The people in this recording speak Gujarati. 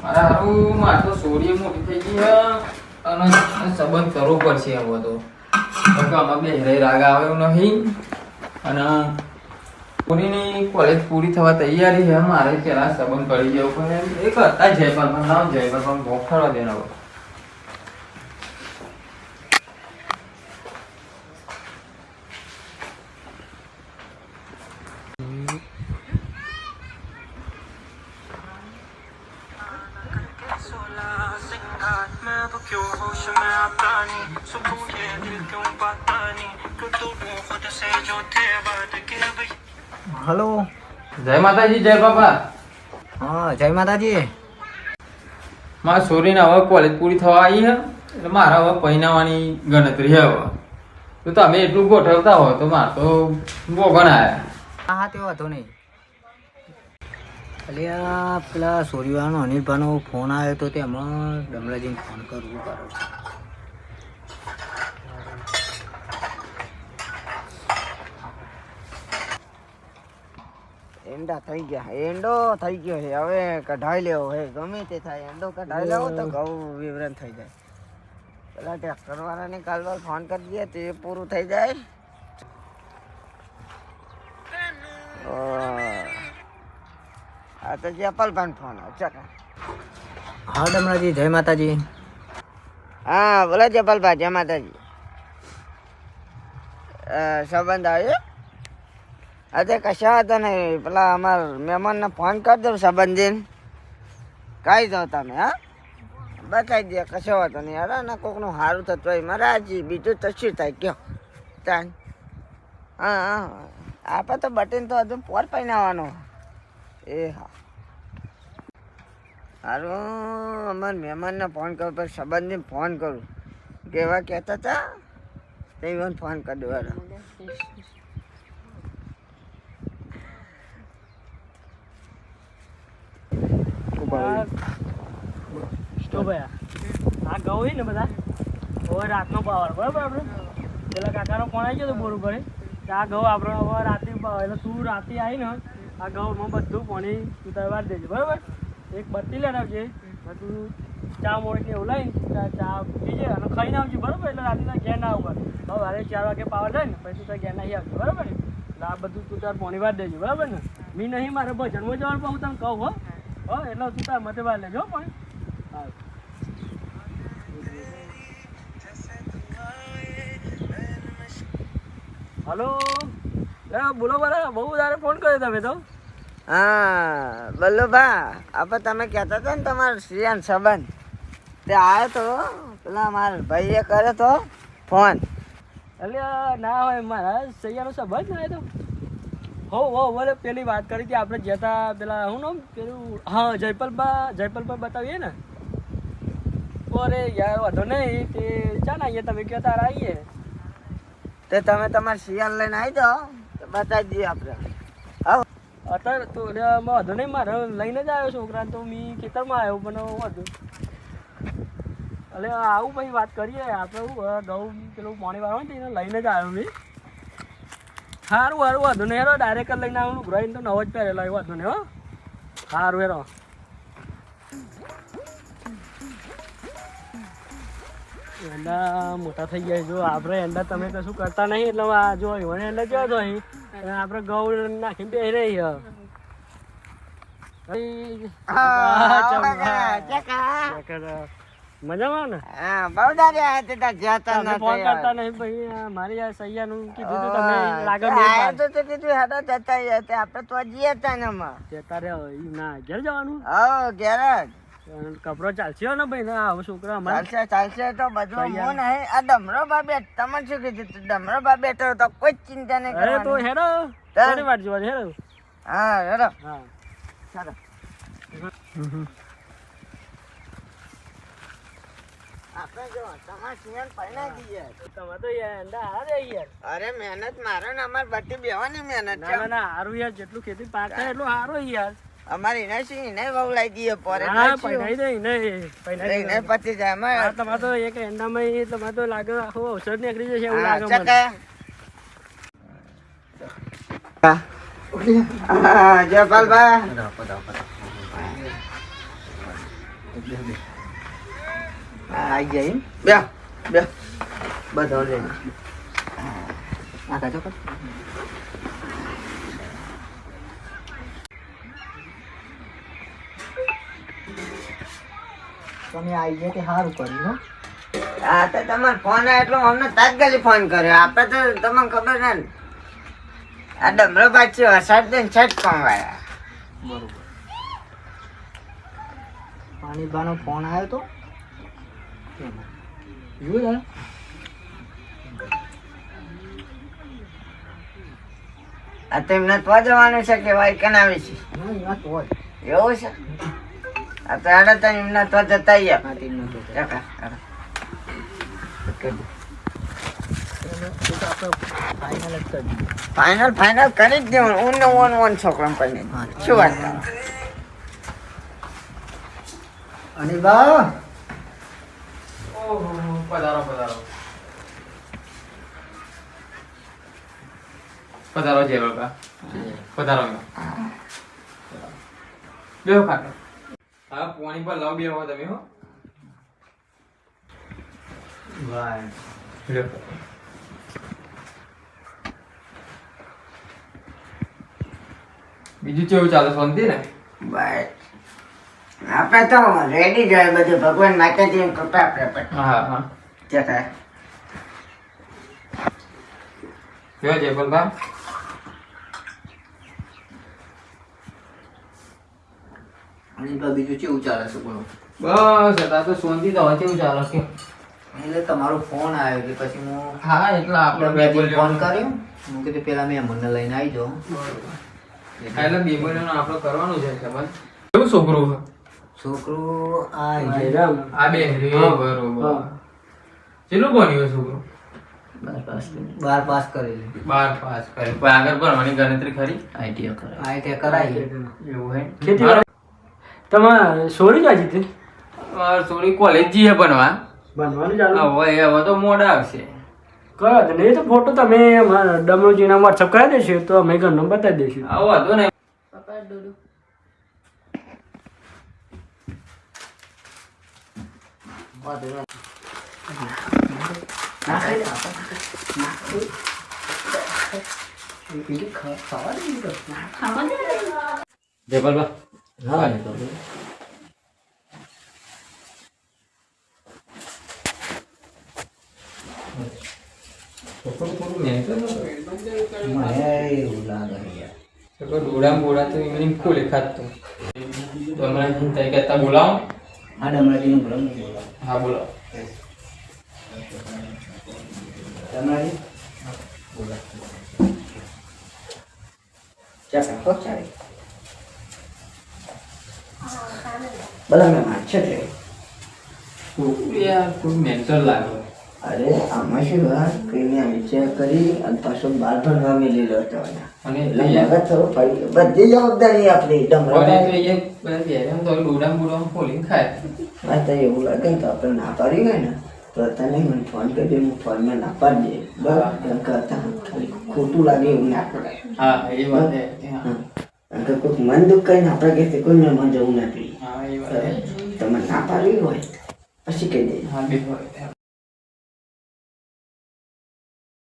મારા હારું માં તો સોડી મોટી થઈ ગઈ હે અને સંબંધ કરવો પડશે હવે તો આમાં બે રાગ આવે એવું નહીં અને પૂરીની કોલેજ પૂરી થવા તૈયારી છે મારે પેલા સંબંધ કરી જવું પણ એક હતા જયપાલ પણ નામ જયપાલ પણ ભોગ થવા દેના હવે હલો, જય માતાજી જય બાપા. હા જય માતાજી. મારા છોરીને હવે કોલેજ પૂરી થવા આવી છે એટલે મારા હવે પહેરાવાની ગણતરી છે હવે તો તમે એટલું ગોઠવતા હોય તો મારે તો બોગણ આવ્યા. હા હા તે વાંધો નહીં. અલ્યા પેલા સોરીવાનો અનિલભાઈનો ફોન આવ્યો તો તેમાં ડમરાજીને ફોન કરવું કરો. એંડા થઈ ગયા, એંડો થઈ ગયો છે, હવે કઢાઈ લેવો હે, ગમે તે થાય એંડો કઢાઈ લેવો તો ઘઉં વિવરણ થઈ જાય. પેલા ટ્રેક્ટર વાળાને કાલ ફોન કરી દઈએ તે પૂરું થઈ જાય. આ તો જયપાલભાઈ ફોન ચાલ. હા ડમરાજી જય માતાજી. હા બોલો જયપાલભાઈ જય માતાજી. સંબંધ આવ્યો અરે કશા હતા નહીં, પેલા અમારા મહેમાનને ફોન કરી દઉં સંબંધીને કહી દો તમે. હા બતાવી દે કશો હતો નહીં. અરે ને કોકનું સારું થતું હોય મહારાજી, બીજું તો શું થાય કયો તાન. હા હા આપણે તો બટીને તો હજુ પોર પહેરાવાનો. એ હા સારું અમારા મહેમાનને ફોન કરું પછી સંબંધીને ફોન કરું કેવા કહેતા હતા તે મને ફોન કરી દેવાનો. આ ઘઉં હોય ને બધા હવે રાતનો પાવર બરાબર. આપણે પેલા કાકાનો ફોન આવી ગયો તો બોર ઉપર કે આ ઘઉં આપણે હવે રાતે પાવર એટલે તું રાતે આવી ને આ ઘઉંમાં બધું પાણી તું તરવાર દેજે બરાબર. એક બત્તી લઈને આવજે તું ચા મોડી એવું લઈને ચા પીજે અને ખાઈને આવજે બરાબર. એટલે રાતે ઘેર ના આવું હવે વારે 4 વાગે પાવર જાય ને પછી તું ઘેર નહીં આવજે બરાબર ને. એટલે આ બધું તું તાર પાણી વાર દેજે બરાબર ને. મી નહીં મારે ભજનમાં જવાનું પણ હું તને કહું હો એટલે તું તાર મતે વાર લેજો પણ. હા હલો બોલો બરા બહુ વધારે ફોન કર્યો તમે તો. હા બોલો ભા આપણે તમે કહેતા હતા ને તમારો શ્રીયાન સંબંધ તે આવ્યો તો પેલા મારા ભાઈએ કર્યો તો ફોન. એટલે ના હોય મારા સૈયાનો સંબંધ ના તો હો બોલે પેલી વાત કરી હતી આપણે જતા પેલા હું નામ પેલું હા જયપાલભાઈ બતાવીએ ને. અરે યાર વાંધો નહીં તે ચાલ આવીએ તમે કહો તાર આવીએ. તે તમે તમારા શિયાળ લઈને આવી જાઓ તો બતાવી દઈએ આપણે. હા અત્યારે તો વાંધો નહીં મારે લઈને જ આવ્યો છોકરા તો મેં ખેતરમાં આવ્યો પણ વાંધો એટલે આવું પછી વાત કરીએ આપણે ઘઉં પેલું પાણી વાળવાનું એને લઈને જ આવ્યો મેં. સારું વાંધો નહીં હેરો ડાયરેક્ટ લઈને આવવાનું ગ્રાઈન તો નવો જ પહેરેલો વાંધો નહીં હો. સારું હેરો એંડા મોટા થઈ ગયા જો આપણે એંડા તમે કશું કરતા નહીં એટલે જો મને એંડા કેવા તો અહીં આપણે ઘઉં નાખીને બે રહી મજામાં ને. ફોન કરતા નહીં ભાઈ મારી આ સૈયાનું કીધું તું તમે લાગે આપડે તો જઈએ જતા ના ઘેર જવાનું ઘેર કપડો ચાલશે ને ભાઈ ના આવું છોકરા ચાલશે તો બધું હું નહીં. આ ડમરો બા બેઠ તમને શું કીધું ડમરો બા બેઠો તો કોઈ ચિંતા નહીં અરે તો હેરો વાત જોવા હેરો. હા હેરો હા ચાલો. આપણે જો તમારે સિમેન્ટ પહેરાવી દઈએ. તમે તો એંડા હારે યાર. અરે મહેનત મારો ને અમારે બટી બેવાની મહેનત છે. ના હારું યાર જેટલું ખેતી પાક થાય એટલું હારું યાર. અમારે એને શું એને વવલાઈ દઈએ પોરે. પૈનાઈ દે એને પછી જાય અમારે. તમારે તો એક એંડામાં તમારે તો લાગે આખું ઔષધ નીકળી જશે એવું લાગે મને. જયપાલભાઈ આઈ જાય એમ? બે બે બધા લઈ આ કાચો કર તમે આવી જાય તે સારું કર્યું હો. આ તો તમારો ફોન આવ્યો એટલે અમને તાત્કાલિક ફોન કર્યો. આપણે તો તમને ખબર ને આ ડમરો પાછી વરસાદ દે છટ કમાયા. બરોબર. પાણીબાનો ફોન આવ્યો તો જોયું આ તો એમને તો જવાનું છે કે ભાઈ કનાવી છે એમાં તો હોય. એવું છે. આ તો આડા તો એમના તો જતા આયા. આ ટીમનો તો છે. જકા, જકા. ફાઇનલ જ કરી દીધું. ફાઇનલ કરી જ દેવાનું. ઓન છોકરા કરીને શું વાત કરો? અનિલબા ઓહો, પધારો પધારો પધારો જય બાબા પધારો બેહો કાકા. હા પાણી પર લાવ બેહો તમે હો. ભાઈ લ્યો. બીજું કેવું ચાલે શાંતિ ને? બસ આપણે તો રેડી જ હોય બધું. ભગવાન માતાજી કૃપા આપણે હા હા જતા. કયો જયપલભા? અનિલબા બીજું કેવું ચાલે છે બોલો? બસ અત્યારે તો શાંતિ તો હવે કેવું ચાલે કે એટલે તમારો ફોન આવ્યો એટલે પછી હું હા એટલે આપણે બે બોલ્યો ફોન કર્યો. હું કીધું પેલા મેં મને લઈને આવી જાઉં. એટલે બે બોલ્યો આપણે કરવાનું છે સંબંધ. કેવું છોકરું છે? છોકરું આ જયરામ આ બે રે બરોબર. કેટલું ભણ્યું છોકરું? 12 પાસ કરેલી. 12 પાસ કર્યું. કોઈ આગળ ભણવાની ગણતરી ખરી? આઈટીઆઈ કરાવી. એવું હે? ખેતી તમારે સોરી જા જીતે થોડી કોલેજ જઈએ ભણવા. બનવાનું ચાલુ હવે તો મોડા આવશે. કરો તો નહીં તો ફોટો તમે ડમરુજીના વોટ્સઅપ કરી દેશો તો અમે ઘરનો બતાવી દઈશું. આવો વાંધો નહીં. જયપાલભા હા છોકરું થોડું મહેનત મને એવું લાગે યાર. છોકરો ડોળા બોળા તો એમને ખોલે ખાતું. તો હમણાં તઈ કહેતા બોલાવો. હા ડમરાજીનું બોલો હા બોલો. ડમરાજી બોલો ચાલ ચાલે બધા મેં માછે છે. છોકરું યાર થોડું મેન્ટલ લાગે. અરે આમાં શું વાત કઈને વિચાર કરી અને પાછો બાર ભણવા મેલેલો હતો. અને એટલે મગજ થોડું ફરી બધી જવાબદારી આપણી ડમરા. તો એ બધા બેરે તો ડોડા બોડા ખોલીને ખાય. આ તો એવું લાગે ને તો આપણે ના પાડી ગઈ ને તો તને મને ફોન કરી હું ફોનમાં ના પાડી દે. બરાબર એમ કરતા ખાલી ખોટું લાગે એવું ના કરાય. હા એ વાત હે. કારણ કે કોઈક મન દુઃખ કરીને આપણે કહે કોઈ મહેમાન જવું નથી. હા એ વાત હે. તમે ના પાડવી હોય પછી કહી દે. હા બે હોય.